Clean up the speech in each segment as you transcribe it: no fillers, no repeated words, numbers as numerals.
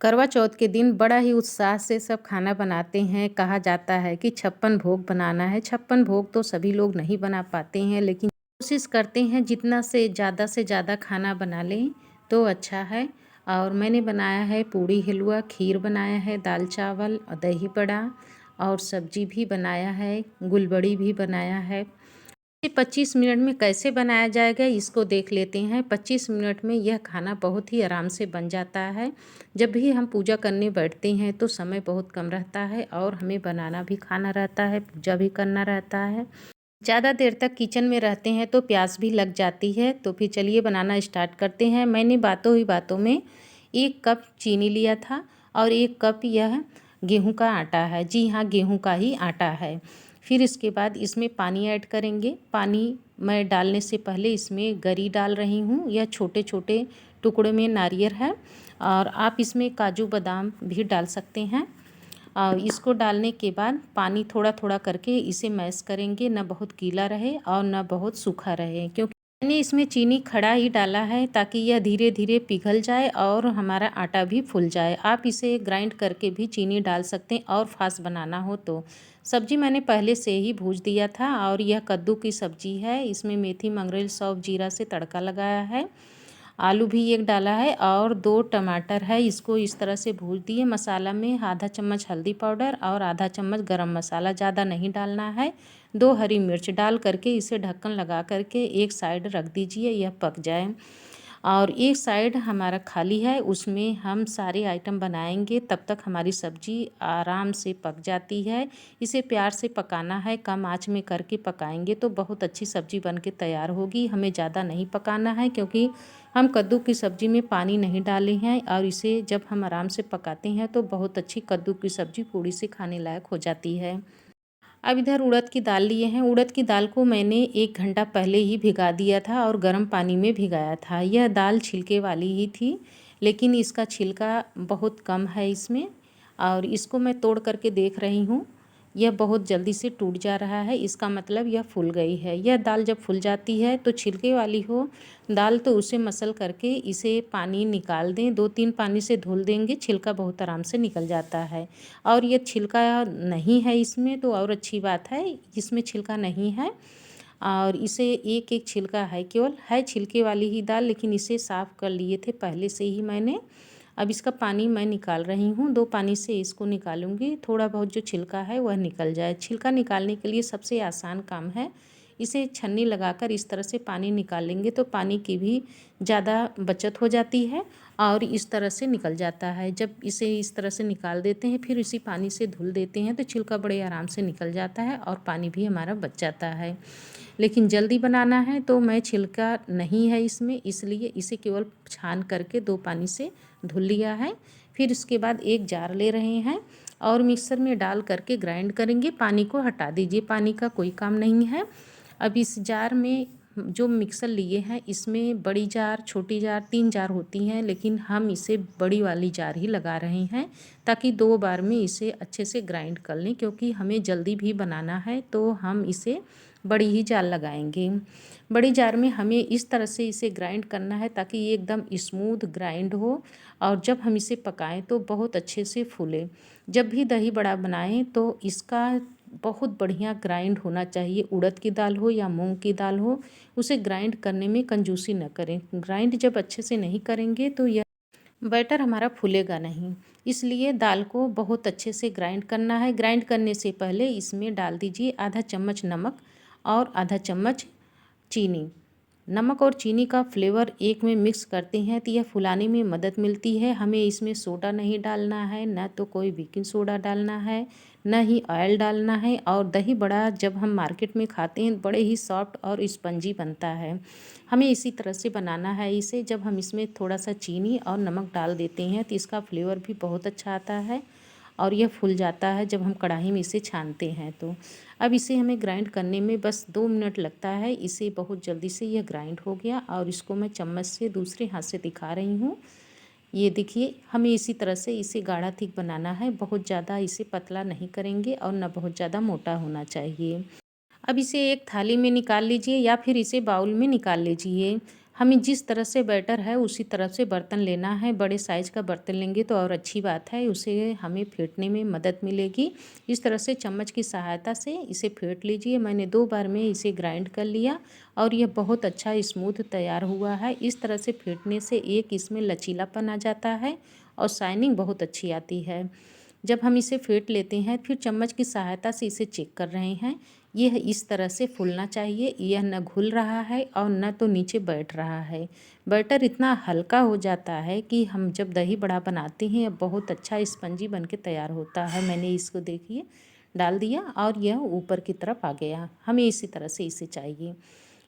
करवा चौथ के दिन बड़ा ही उत्साह से सब खाना बनाते हैं। कहा जाता है कि 56 भोग बनाना है। 56 भोग तो सभी लोग नहीं बना पाते हैं, लेकिन कोशिश करते हैं जितना से ज़्यादा खाना बना लें तो अच्छा है। और मैंने बनाया है पूड़ी हलवा, खीर बनाया है, दाल चावल और दही बड़ा और सब्जी भी बनाया है, गुलबड़ी भी बनाया है। 25 मिनट में कैसे बनाया जाएगा इसको देख लेते हैं। 25 मिनट में यह खाना बहुत ही आराम से बन जाता है। जब भी हम पूजा करने बैठते हैं तो समय बहुत कम रहता है और हमें बनाना भी खाना रहता है, पूजा भी करना रहता है। ज़्यादा देर तक किचन में रहते हैं तो प्यास भी लग जाती है। तो फिर चलिए बनाना स्टार्ट करते हैं। मैंने बातों ही बातों में 1 कप चीनी लिया था और 1 कप यह गेहूं का आटा है। जी हाँ, गेहूं का ही आटा है। फिर इसके बाद इसमें पानी ऐड करेंगे। पानी मैं डालने से पहले इसमें गरी डाल रही हूँ। यह छोटे छोटे टुकड़े में नारियल है और आप इसमें काजू बादाम भी डाल सकते हैं। और इसको डालने के बाद पानी थोड़ा थोड़ा करके इसे मैश करेंगे, ना बहुत गीला रहे और ना बहुत सूखा रहे, क्योंकि मैंने इसमें चीनी खड़ा ही डाला है ताकि यह धीरे धीरे पिघल जाए और हमारा आटा भी फूल जाए। आप इसे ग्राइंड करके भी चीनी डाल सकते हैं और फास्ट बनाना हो तो। सब्जी मैंने पहले से ही भूज दिया था और यह कद्दू की सब्जी है। इसमें मेथी, मंगरेल, सौंफ, जीरा से तड़का लगाया है। आलू भी 1 डाला है और 2 टमाटर है। इसको इस तरह से भून दिए। मसाला में आधा चम्मच हल्दी पाउडर और आधा चम्मच गरम मसाला, ज़्यादा नहीं डालना है। 2 हरी मिर्च डाल करके इसे ढक्कन लगा करके एक साइड रख दीजिए, यह पक जाए। और एक साइड हमारा खाली है, उसमें हम सारे आइटम बनाएंगे। तब तक हमारी सब्जी आराम से पक जाती है। इसे प्यार से पकाना है, कम आंच में करके पकाएंगे तो बहुत अच्छी सब्जी बन के तैयार होगी। हमें ज़्यादा नहीं पकाना है क्योंकि हम कद्दू की सब्ज़ी में पानी नहीं डाले हैं और इसे जब हम आराम से पकाते हैं तो बहुत अच्छी कद्दू की सब्ज़ी पूड़ी से खाने लायक हो जाती है। अब इधर उड़द की दाल लिए हैं। उड़द की दाल को मैंने 1 घंटा पहले ही भिगा दिया था और गर्म पानी में भिगाया था। यह दाल छिलके वाली ही थी, लेकिन इसका छिलका बहुत कम है इसमें। और इसको मैं तोड़ करके देख रही हूँ, यह बहुत जल्दी से टूट जा रहा है। इसका मतलब यह फूल गई है। यह दाल जब फूल जाती है तो छिलके वाली हो दाल तो उसे मसल करके इसे पानी निकाल दें। 2-3 पानी से धुल देंगे, छिलका बहुत आराम से निकल जाता है। और ये छिलका नहीं है इसमें तो और अच्छी बात है, इसमें छिलका नहीं है और इसे एक एक छिलका है, केवल है छिलके वाली ही दाल, लेकिन इसे साफ़ कर लिए थे पहले से ही मैंने। अब इसका पानी मैं निकाल रही हूँ। 2 पानी से इसको निकालूंगी, थोड़ा बहुत जो छिलका है वह निकल जाए। छिलका निकालने के लिए सबसे आसान काम है, इसे छन्नी लगाकर इस तरह से पानी निकाल लेंगे तो पानी की भी ज़्यादा बचत हो जाती है और इस तरह से निकल जाता है। जब इसे इस तरह से निकाल देते हैं फिर इसी पानी से धुल देते हैं तो छिलका बड़े आराम से निकल जाता है और पानी भी हमारा बच जाता है। लेकिन जल्दी बनाना है तो मैं छिलका नहीं है इसमें, इसलिए इसे केवल छान करके 2 पानी से धुल लिया है। फिर इसके बाद एक जार ले रहे हैं और मिक्सर में डाल करके ग्राइंड करेंगे। पानी को हटा दीजिए, पानी का कोई काम नहीं है। अब इस जार में जो मिक्सर लिए हैं इसमें बड़ी जार, छोटी जार, 3 जार होती हैं, लेकिन हम इसे बड़ी वाली जार ही लगा रहे हैं ताकि 2 बार में इसे अच्छे से ग्राइंड कर लें, क्योंकि हमें जल्दी भी बनाना है तो हम इसे बड़ी ही जार लगाएंगे। बड़ी जार में हमें इस तरह से इसे ग्राइंड करना है ताकि ये एकदम स्मूथ ग्राइंड हो और जब हम इसे पकाएं तो बहुत अच्छे से फूले। जब भी दही बड़ा बनाएं तो इसका बहुत बढ़िया ग्राइंड होना चाहिए। उड़द की दाल हो या मूंग की दाल हो, उसे ग्राइंड करने में कंजूसी न करें। ग्राइंड जब अच्छे से नहीं करेंगे तो यह बैटर हमारा फूलेगा नहीं। इसलिए दाल को बहुत अच्छे से ग्राइंड करना है। ग्राइंड करने से पहले इसमें डाल दीजिए आधा चम्मच नमक और आधा चम्मच चीनी। नमक और चीनी का फ्लेवर एक में मिक्स करते हैं तो यह फुलाने में मदद मिलती है। हमें इसमें सोडा नहीं डालना है, ना तो कोई बेकिंग सोडा डालना है, न ही ऑयल डालना है। और दही बड़ा जब हम मार्केट में खाते हैं बड़े ही सॉफ्ट और स्पंजी बनता है। हमें इसी तरह से बनाना है इसे। जब हम इसमें थोड़ा सा चीनी और नमक डाल देते हैं तो इसका फ्लेवर भी बहुत अच्छा आता है और यह फूल जाता है जब हम कढ़ाई में इसे छानते हैं तो। अब इसे हमें ग्राइंड करने में बस 2 मिनट लगता है। इसे बहुत जल्दी से यह ग्राइंड हो गया और इसको मैं चम्मच से दूसरे हाथ से दिखा रही हूँ। ये देखिए, हमें इसी तरह से इसे गाढ़ा थिक बनाना है। बहुत ज़्यादा इसे पतला नहीं करेंगे और न बहुत ज़्यादा मोटा होना चाहिए। अब इसे एक थाली में निकाल लीजिए या फिर इसे बाउल में निकाल लीजिए। हमें जिस तरह से बैटर है उसी तरह से बर्तन लेना है। बड़े साइज़ का बर्तन लेंगे तो और अच्छी बात है, उसे हमें फेंटने में मदद मिलेगी। इस तरह से चम्मच की सहायता से इसे फेंट लीजिए। मैंने 2 बार में इसे ग्राइंड कर लिया और यह बहुत अच्छा स्मूथ तैयार हुआ है। इस तरह से फेंटने से एक इसमें लचीलापन आ जाता है और शाइनिंग बहुत अच्छी आती है। जब हम इसे फेंट लेते हैं फिर चम्मच की सहायता से इसे चेक कर रहे हैं, यह इस तरह से फूलना चाहिए। यह न घुल रहा है और न तो नीचे बैठ रहा है। बैटर इतना हल्का हो जाता है कि हम जब दही बड़ा बनाते हैं यह बहुत अच्छा स्पंजी बन के तैयार होता है। मैंने इसको देखिए डाल दिया और यह ऊपर की तरफ आ गया। हमें इसी तरह से इसे चाहिए।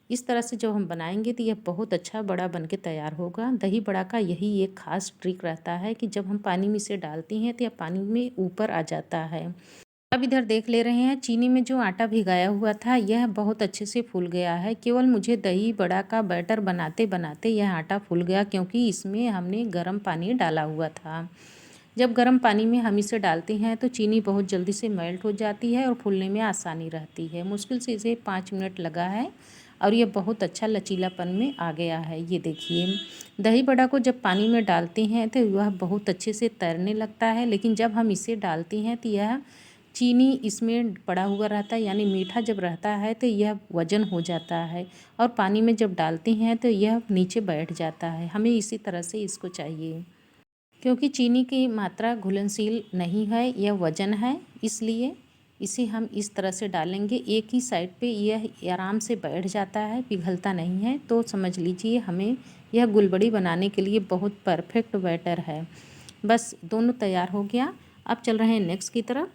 इस तरह से जब हम बनाएंगे तो यह बहुत अच्छा बड़ा बन के तैयार होगा। दही बड़ा का यही एक ख़ास ट्रिक रहता है कि जब हम पानी में इसे डालते हैं तो यह पानी में ऊपर आ जाता है। अब इधर देख ले रहे हैं चीनी में जो आटा भिगाया हुआ था यह बहुत अच्छे से फूल गया है। केवल मुझे दही बड़ा का बैटर बनाते बनाते यह आटा फूल गया, क्योंकि इसमें हमने गर्म पानी डाला हुआ था। जब गर्म पानी में हम इसे डालते हैं तो चीनी बहुत जल्दी से मेल्ट हो जाती है और फूलने में आसानी रहती है। मुश्किल से इसे 5 मिनट लगा है और ये बहुत अच्छा लचीलापन में आ गया है। ये देखिए, दही बड़ा को जब पानी में डालते हैं तो वह बहुत अच्छे से तैरने लगता है, लेकिन जब हम इसे डालते हैं तो यह चीनी इसमें पड़ा हुआ रहता है, यानी मीठा जब रहता है तो यह वजन हो जाता है और पानी में जब डालते हैं तो यह नीचे बैठ जाता है। हमें इसी तरह से इसको चाहिए, क्योंकि चीनी की मात्रा घुलनशील नहीं है, यह वजन है, इसलिए इसे हम इस तरह से डालेंगे। एक ही साइड पे यह आराम से बैठ जाता है, पिघलता नहीं है। तो समझ लीजिए हमें यह गुलबड़ी बनाने के लिए बहुत परफेक्ट बैटर है। बस दोनों तैयार हो गया। अब चल रहे हैं नेक्स्ट की तरफ।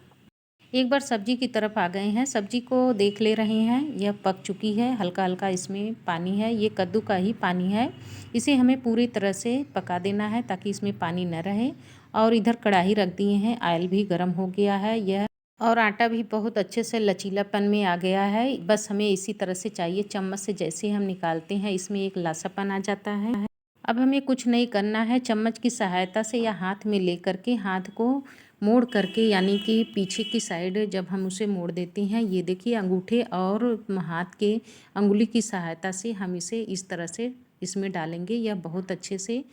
एक बार सब्जी की तरफ आ गए हैं। सब्जी को देख ले रहे हैं, यह पक चुकी है। हल्का हल्का इसमें पानी है, ये कद्दू का ही पानी है। इसे हमें पूरी तरह से पका देना है ताकि इसमें पानी न रहे। और इधर कढ़ाई रख दिए हैं, ऑयल भी गर्म हो गया है यह, और आटा भी बहुत अच्छे से लचीलापन में आ गया है। बस हमें इसी तरह से चाहिए। चम्मच से जैसे हम निकालते हैं इसमें एक लासापन आ जाता है। अब हमें कुछ नहीं करना है, चम्मच की सहायता से या हाथ में लेकर के हाथ को मोड़ करके, यानी कि पीछे की साइड जब हम उसे मोड़ देते हैं, ये देखिए अंगूठे और हाथ के अंगुली की सहायता से हम इसे इस तरह से इसमें डालेंगे। यह बहुत अच्छे से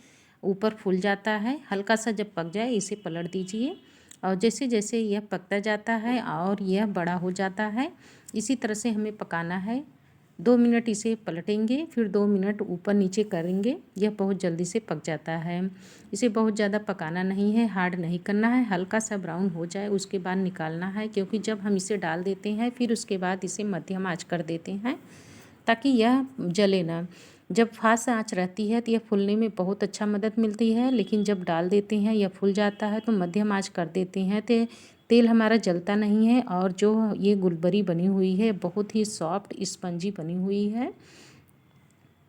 ऊपर फूल जाता है। हल्का सा जब पक जाए इसे पलट दीजिए और जैसे जैसे यह पकता जाता है और यह बड़ा हो जाता है, इसी तरह से हमें पकाना है। 2 मिनट इसे पलटेंगे, फिर 2 मिनट ऊपर नीचे करेंगे। यह बहुत जल्दी से पक जाता है। इसे बहुत ज़्यादा पकाना नहीं है, हार्ड नहीं करना है। हल्का सा ब्राउन हो जाए उसके बाद निकालना है, क्योंकि जब हम इसे डाल देते हैं फिर उसके बाद इसे मध्यम आंच कर देते हैं ताकि यह जले ना। जब फास्ट आंच रहती है तो यह फूलने में बहुत अच्छा मदद मिलती है, लेकिन जब डाल देते हैं यह फूल जाता है तो मध्यम आंच कर देते हैं तो तेल हमारा जलता नहीं है। और जो ये गुलबरी बनी हुई है बहुत ही सॉफ्ट स्पंजी बनी हुई है।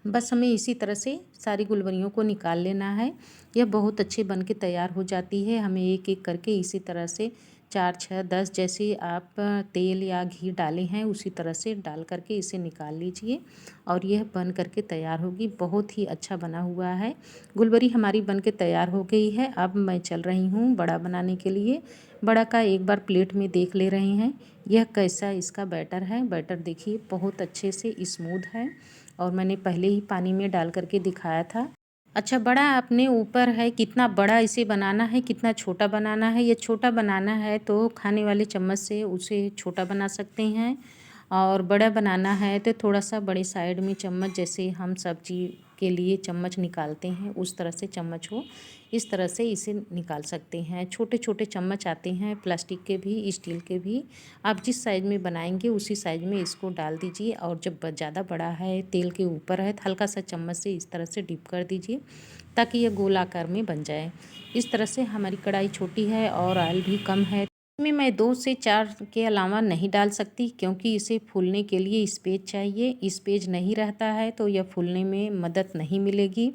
बस हमें इसी तरह से सारी गुलबरियों को निकाल लेना है। यह बहुत अच्छे बन के तैयार हो जाती है। हमें एक एक करके इसी तरह से 4, 6, 10 जैसे आप तेल या घी डाले हैं उसी तरह से डाल करके इसे निकाल लीजिए और यह बन करके तैयार होगी। बहुत ही अच्छा बना हुआ है। गुलबरी हमारी बन के तैयार हो गई है। अब मैं चल रही हूँ बड़ा बनाने के लिए। बड़ा का एक बार प्लेट में देख ले रहे हैं यह कैसा इसका बैटर है। बैटर देखिए बहुत अच्छे से स्मूथ है और मैंने पहले ही पानी में डाल करके दिखाया था। अच्छा, बड़ा अपने ऊपर है कितना बड़ा इसे बनाना है, कितना छोटा बनाना है। ये छोटा बनाना है तो खाने वाले चम्मच से उसे छोटा बना सकते हैं, और बड़ा बनाना है तो थोड़ा सा बड़े साइड में चम्मच, जैसे हम सब्जी के लिए चम्मच निकालते हैं उस तरह से चम्मच हो, इस तरह से इसे निकाल सकते हैं। छोटे छोटे चम्मच आते हैं प्लास्टिक के भी, स्टील के भी। आप जिस साइज़ में बनाएंगे उसी साइज़ में इसको डाल दीजिए, और जब ज़्यादा बड़ा है तेल के ऊपर है तो हल्का सा चम्मच से इस तरह से डिप कर दीजिए ताकि ये गोल आकार में बन जाए। इस तरह से हमारी कढ़ाई छोटी है और ऑयल भी कम है, इसमें मैं 2 से 4 के अलावा नहीं डाल सकती, क्योंकि इसे फूलने के लिए स्पेस चाहिए। स्पेस नहीं रहता है तो यह फूलने में मदद नहीं मिलेगी।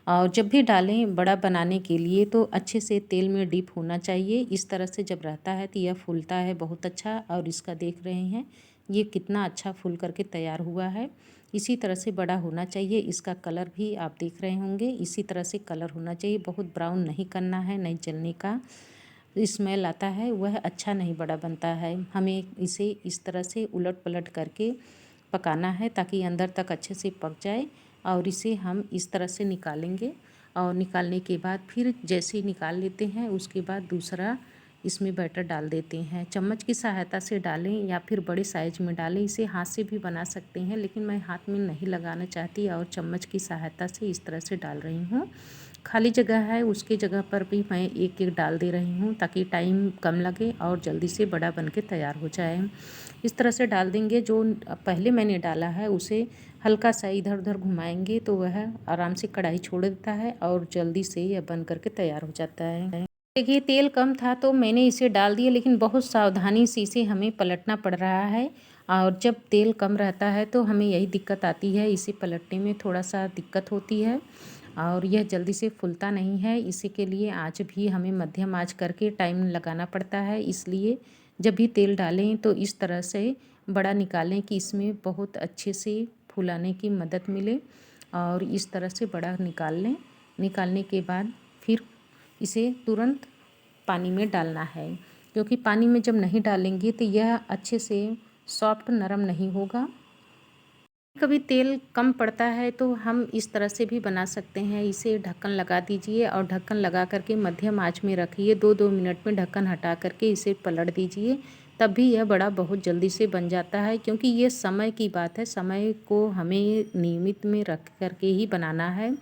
और जब भी डालें बड़ा बनाने के लिए तो अच्छे से तेल में डीप होना चाहिए। इस तरह से जब रहता है तो यह फूलता है बहुत अच्छा। और इसका देख रहे हैं ये कितना अच्छा फूल करके तैयार हुआ है। इसी तरह से बड़ा होना चाहिए। इसका कलर भी आप देख रहे होंगे, इसी तरह से कलर होना चाहिए। बहुत ब्राउन नहीं करना है, नहीं जलने का स्मेल आता है, वह अच्छा नहीं बड़ा बनता है। हमें इसे इस तरह से उलट पलट करके पकाना है ताकि अंदर तक अच्छे से पक जाए। और इसे हम इस तरह से निकालेंगे। और निकालने के बाद फिर जैसे ही निकाल लेते हैं उसके बाद दूसरा इसमें बैटर डाल देते हैं। चम्मच की सहायता से डालें या फिर बड़े साइज़ में डालें। इसे हाथ से भी बना सकते हैं, लेकिन मैं हाथ में नहीं लगाना चाहती और चम्मच की सहायता से इस तरह से डाल रही हूँ। खाली जगह है उसकी जगह पर भी मैं एक एक डाल दे रही हूँ ताकि टाइम कम लगे और जल्दी से बड़ा बन के तैयार हो जाए। इस तरह से डाल देंगे। जो पहले मैंने डाला है उसे हल्का सा इधर उधर घुमाएंगे तो वह आराम से कढ़ाई छोड़ देता है और जल्दी से यह बन करके तैयार हो जाता है। देखिए तेल कम था तो मैंने इसे डाल दिया, लेकिन बहुत सावधानी से इसे हमें पलटना पड़ रहा है। और जब तेल कम रहता है तो हमें यही दिक्कत आती है, इसे पलटने में थोड़ा सा दिक्कत होती है और यह जल्दी से फूलता नहीं है। इसी के लिए आँच भी हमें मध्यम आँच करके टाइम लगाना पड़ता है। इसलिए जब भी तेल डालें तो इस तरह से बड़ा निकालें कि इसमें बहुत अच्छे से फुलाने की मदद मिले। और इस तरह से बड़ा निकाल लें। निकालने के बाद फिर इसे तुरंत पानी में डालना है, क्योंकि पानी में जब नहीं डालेंगे तो यह अच्छे से सॉफ्ट नरम नहीं होगा। कभी तेल कम पड़ता है तो हम इस तरह से भी बना सकते हैं। इसे ढक्कन लगा दीजिए और ढक्कन लगा करके मध्यम आंच में रखिए। 2-2 मिनट में ढक्कन हटा करके इसे पलट दीजिए, तब भी यह बड़ा बहुत जल्दी से बन जाता है। क्योंकि ये समय की बात है, समय को हमें नियमित में रख करके ही बनाना है।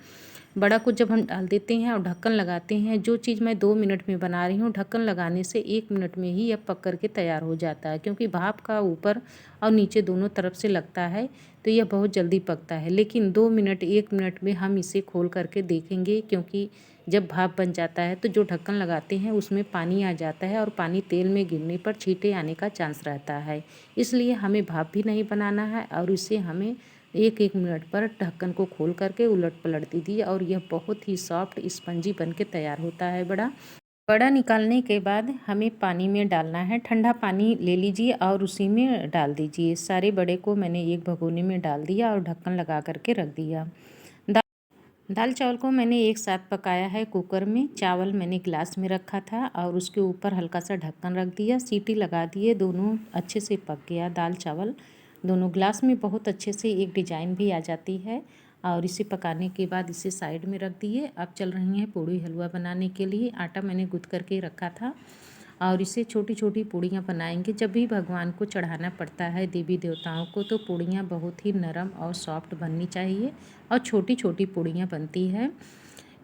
बड़ा को जब हम डाल देते हैं और ढक्कन लगाते हैं, जो चीज़ मैं 2 मिनट में बना रही हूँ ढक्कन लगाने से 1 मिनट में ही यह पक कर के तैयार हो जाता है। क्योंकि भाप का ऊपर और नीचे दोनों तरफ से लगता है तो यह बहुत जल्दी पकता है। लेकिन 2 मिनट 1 मिनट में हम इसे खोल करके देखेंगे, क्योंकि जब भाप बन जाता है तो जो ढक्कन लगाते हैं उसमें पानी आ जाता है और पानी तेल में गिरने पर छींटे आने का चांस रहता है। इसलिए हमें भाप भी नहीं बनाना है और इसे हमें 1-1 मिनट पर ढक्कन को खोल करके उलट पलट दीजिए और यह बहुत ही सॉफ्ट स्पंजी बन के तैयार होता है बड़ा। बड़ा निकालने के बाद हमें पानी में डालना है। ठंडा पानी ले लीजिए और उसी में डाल दीजिए। सारे बड़े को मैंने एक भगोने में डाल दिया और ढक्कन लगा करके रख दिया। दाल चावल को मैंने एक साथ पकाया है कुकर में। चावल मैंने गिलास में रखा था और उसके ऊपर हल्का सा ढक्कन रख दिया, सीटी लगा दिए। दोनों अच्छे से पक गया दाल चावल दोनों। गिलास में बहुत अच्छे से एक डिजाइन भी आ जाती है। और इसे पकाने के बाद इसे साइड में रख दिए। अब चल रही हैं पूड़ी हलवा बनाने के लिए। आटा मैंने गूँथ करके रखा था और इसे छोटी छोटी पूड़ियाँ बनाएंगे। जब भी भगवान को चढ़ाना पड़ता है देवी देवताओं को, तो पूड़ियाँ बहुत ही नरम और सॉफ्ट बननी चाहिए और छोटी छोटी पूड़ियाँ बनती है।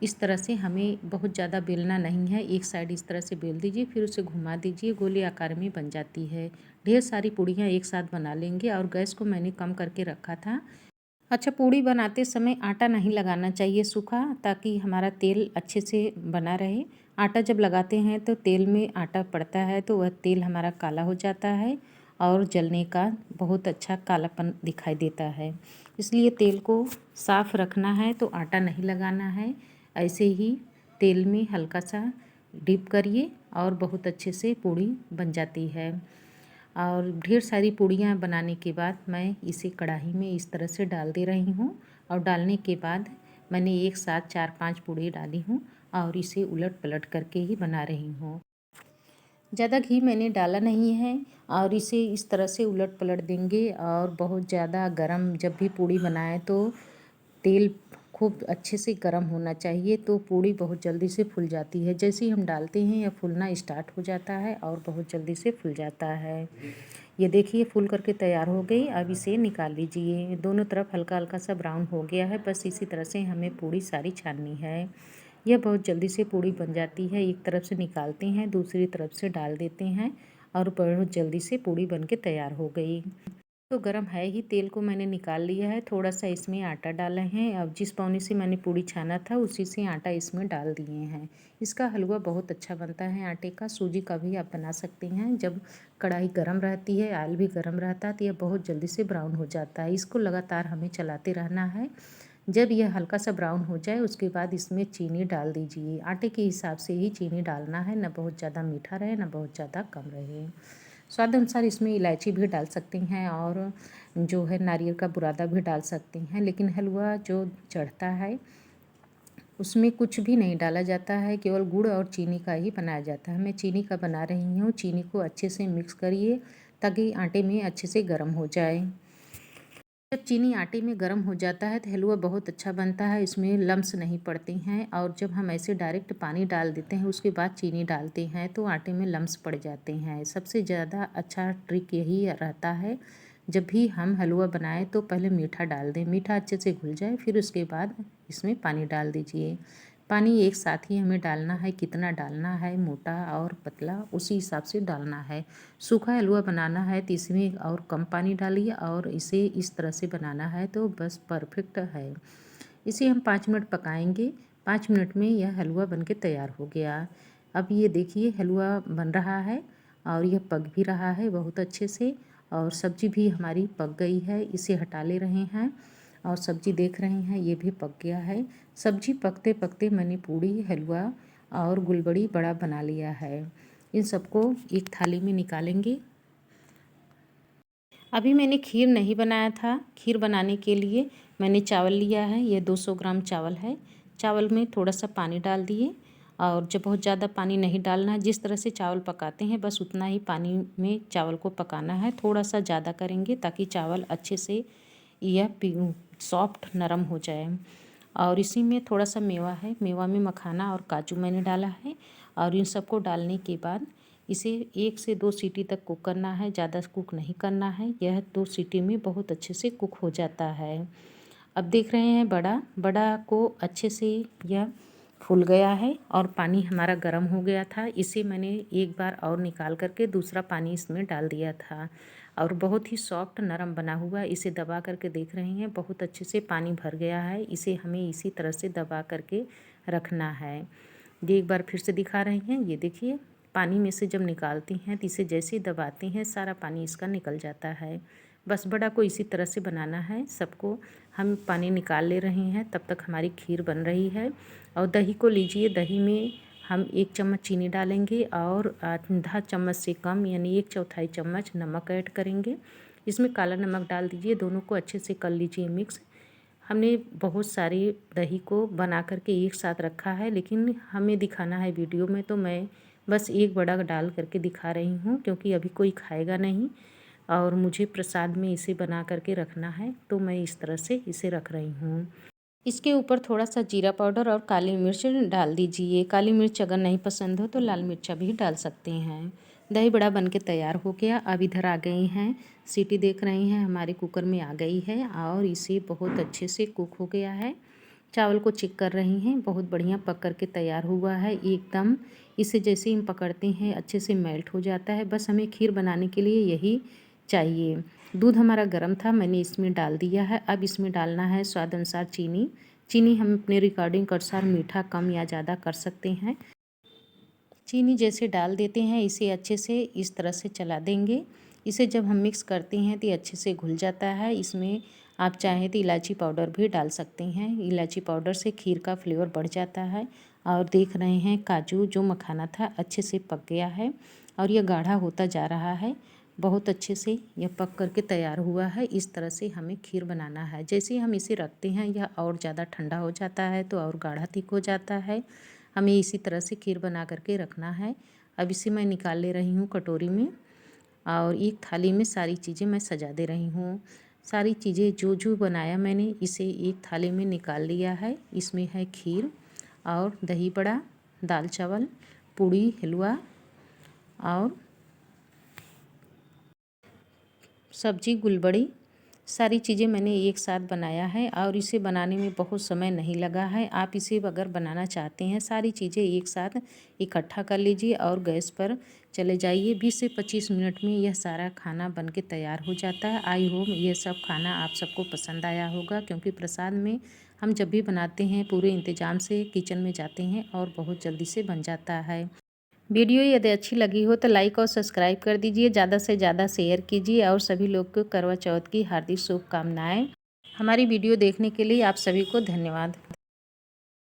इस तरह से हमें बहुत ज़्यादा बेलना नहीं है। एक साइड इस तरह से बेल दीजिए, फिर उसे घुमा दीजिए, गोले आकार में बन जाती है। ढेर सारी पूड़ियाँ एक साथ बना लेंगे। और गैस को मैंने कम करके रखा था। अच्छा, पूड़ी बनाते समय आटा नहीं लगाना चाहिए सूखा, ताकि हमारा तेल अच्छे से बना रहे। आटा जब लगाते हैं तो तेल में आटा पड़ता है तो वह तेल हमारा काला हो जाता है और जलने का बहुत अच्छा कालापन दिखाई देता है। इसलिए तेल को साफ़ रखना है तो आटा नहीं लगाना है। ऐसे ही तेल में हल्का सा डिप करिए और बहुत अच्छे से पूड़ी बन जाती है। और ढेर सारी पूड़ियाँ बनाने के बाद मैं इसे कढ़ाई में इस तरह से डाल दे रही हूँ। और डालने के बाद मैंने एक साथ 4-5 पूड़ी डाली हूँ और इसे उलट पलट करके ही बना रही हूँ। ज़्यादा घी मैंने डाला नहीं है और इसे इस तरह से उलट पलट देंगे। और बहुत ज़्यादा गरम जब भी पूड़ी बनाएं तो तेल खूब अच्छे से गर्म होना चाहिए, तो पूड़ी बहुत जल्दी से फूल जाती है। जैसे ही हम डालते हैं यह फूलना स्टार्ट हो जाता है और बहुत जल्दी से फूल जाता है। ये देखिए फूल करके तैयार हो गई। अब इसे निकाल लीजिए। दोनों तरफ हल्का हल्का सा ब्राउन हो गया है। बस इसी तरह से हमें पूड़ी सारी छाननी है। यह बहुत जल्दी से पूड़ी बन जाती है। एक तरफ से निकालते हैं, दूसरी तरफ से डाल देते हैं और बहुत जल्दी से पूड़ी बन के तैयार हो गई। तो गरम है ही, तेल को मैंने निकाल लिया है। थोड़ा सा इसमें आटा डाला है। अब जिस पौने से मैंने पूड़ी छाना था उसी से आटा इसमें डाल दिए हैं। इसका हलवा बहुत अच्छा बनता है आटे का। सूजी का भी आप बना सकते हैं। जब कढ़ाई गरम रहती है, ऑयल भी गरम रहता है, तो यह बहुत जल्दी से ब्राउन हो जाता है। इसको लगातार हमें चलाते रहना है। जब यह हल्का सा ब्राउन हो जाए उसके बाद इसमें चीनी डाल दीजिए। आटे के हिसाब से ही चीनी डालना है, ना बहुत ज़्यादा मीठा रहे ना बहुत ज़्यादा कम रहे। स्वाद अनुसार इसमें इलायची भी डाल सकते हैं और जो है नारियल का बुरादा भी डाल सकते हैं। लेकिन हलवा जो चढ़ता है उसमें कुछ भी नहीं डाला जाता है, केवल गुड़ और चीनी का ही बनाया जाता है। मैं चीनी का बना रही हूँ। चीनी को अच्छे से मिक्स करिए ताकि आटे में अच्छे से गर्म हो जाए। जब चीनी आटे में गर्म हो जाता है तो हलवा बहुत अच्छा बनता है, इसमें लम्स नहीं पड़ते हैं। और जब हम ऐसे डायरेक्ट पानी डाल देते हैं उसके बाद चीनी डालते हैं तो आटे में लम्स पड़ जाते हैं। सबसे ज़्यादा अच्छा ट्रिक यही रहता है, जब भी हम हलवा बनाएं तो पहले मीठा डाल दें, मीठा अच्छे से घुल जाए, फिर उसके बाद इसमें पानी डाल दीजिए। पानी एक साथ ही हमें डालना है, कितना डालना है, मोटा और पतला उसी हिसाब से डालना है। सूखा हलवा बनाना है तो इसमें और कम पानी डालिए, और इसे इस तरह से बनाना है तो बस परफेक्ट है। इसे हम 5 मिनट पकाएंगे। 5 मिनट में यह हलवा बनके तैयार हो गया। अब ये देखिए हलवा बन रहा है और यह पक भी रहा है बहुत अच्छे से, और सब्जी भी हमारी पक गई है। इसे हटा ले रहे हैं और सब्जी देख रहे हैं ये भी पक गया है। सब्जी पकते पकते मैंने पूड़ी, हलवा और गुलबड़ी बड़ा बना लिया है। इन सबको एक थाली में निकालेंगे। अभी मैंने खीर नहीं बनाया था। खीर बनाने के लिए मैंने चावल लिया है, ये 200 ग्राम चावल है। चावल में थोड़ा सा पानी डाल दिए, और जब बहुत ज़्यादा पानी नहीं डालना है, जिस तरह से चावल पकाते हैं बस उतना ही पानी में चावल को पकाना है। थोड़ा सा ज़्यादा करेंगे ताकि चावल अच्छे से यह सॉफ्ट नरम हो जाए। और इसी में थोड़ा सा मेवा है, मेवा में मखाना और काजू मैंने डाला है। और इन सबको डालने के बाद इसे 1 से 2 सीटी तक कुक करना है, ज़्यादा कुक नहीं करना है। यह 2 सीटी में बहुत अच्छे से कुक हो जाता है। अब देख रहे हैं बड़ा को अच्छे से यह फूल गया है और पानी हमारा गर्म हो गया था। इसे मैंने एक बार और निकाल करके दूसरा पानी इसमें डाल दिया था, और बहुत ही सॉफ्ट नरम बना हुआ। इसे दबा करके देख रहे हैं बहुत अच्छे से पानी भर गया है। इसे हमें इसी तरह से दबा करके रखना है। ये एक बार फिर से दिखा रहे हैं, ये देखिए पानी में से जब निकालते हैं तो इसे जैसे ही दबाते हैं सारा पानी इसका निकल जाता है। बस बड़ा को इसी तरह से बनाना है। सबको हम पानी निकाल ले रहे हैं, तब तक हमारी खीर बन रही है। और दही को लीजिए, दही में हम 1 चम्मच चीनी डालेंगे और आधा चम्मच से कम यानी 1/4 चम्मच नमक ऐड करेंगे। इसमें काला नमक डाल दीजिए, दोनों को अच्छे से कर लीजिए मिक्स। हमने बहुत सारी दही को बना करके एक साथ रखा है, लेकिन हमें दिखाना है वीडियो में तो मैं बस एक बड़ा डाल करके दिखा रही हूँ, क्योंकि अभी कोई खाएगा नहीं और मुझे प्रसाद में इसे बना करके रखना है, तो मैं इस तरह से इसे रख रही हूँ। इसके ऊपर थोड़ा सा जीरा पाउडर और काली मिर्च डाल दीजिए। काली मिर्च अगर नहीं पसंद हो तो लाल मिर्चा भी डाल सकते हैं। दही बड़ा बनके तैयार हो गया। अब इधर आ गई हैं, सीटी देख रही हैं हमारे कुकर में आ गई है और इसे बहुत अच्छे से कुक हो गया है। चावल को चेक कर रही हैं, बहुत बढ़िया पक कर के तैयार हुआ है एकदम। इसे जैसे ही हम पकड़ते हैं अच्छे से मेल्ट हो जाता है। बस हमें खीर बनाने के लिए यही चाहिए। दूध हमारा गर्म था, मैंने इसमें डाल दिया है। अब इसमें डालना है स्वाद अनुसार चीनी। चीनी हम अपने रिकॉर्डिंग के अनुसार मीठा कम या ज़्यादा कर सकते हैं। चीनी जैसे डाल देते हैं इसे अच्छे से इस तरह से चला देंगे। इसे जब हम मिक्स करते हैं तो अच्छे से घुल जाता है। इसमें आप चाहें तो इलायची पाउडर भी डाल सकते हैं। इलायची पाउडर से खीर का फ्लेवर बढ़ जाता है। और देख रहे हैं काजू जो मखाना था अच्छे से पक गया है और यह गाढ़ा होता जा रहा है। बहुत अच्छे से यह पक करके तैयार हुआ है। इस तरह से हमें खीर बनाना है। जैसे हम इसे रखते हैं यह और ज़्यादा ठंडा हो जाता है तो और गाढ़ा थिक हो जाता है। हमें इसी तरह से खीर बना करके रखना है। अब इसे मैं निकाल ले रही हूँ कटोरी में, और एक थाली में सारी चीज़ें मैं सजा दे रही हूँ। सारी चीज़ें जो जो बनाया मैंने इसे एक थाली में निकाल लिया है। इसमें है खीर और दही बड़ा, दाल चावल, पूड़ी, हलवा और सब्जी गुलबड़ी। सारी चीज़ें मैंने एक साथ बनाया है और इसे बनाने में बहुत समय नहीं लगा है। आप इसे अगर बनाना चाहते हैं सारी चीज़ें एक साथ इकट्ठा कर लीजिए और गैस पर चले जाइए। 20 से 25 मिनट में यह सारा खाना बनके तैयार हो जाता है। आई होप यह सब खाना आप सबको पसंद आया होगा, क्योंकि प्रसाद में हम जब भी बनाते हैं पूरे इंतज़ाम से किचन में जाते हैं और बहुत जल्दी से बन जाता है। वीडियो यदि अच्छी लगी हो तो लाइक और सब्सक्राइब कर दीजिए, ज़्यादा से ज़्यादा शेयर कीजिए और सभी लोग को करवा चौथ की हार्दिक शुभकामनाएं। हमारी वीडियो देखने के लिए आप सभी को धन्यवाद।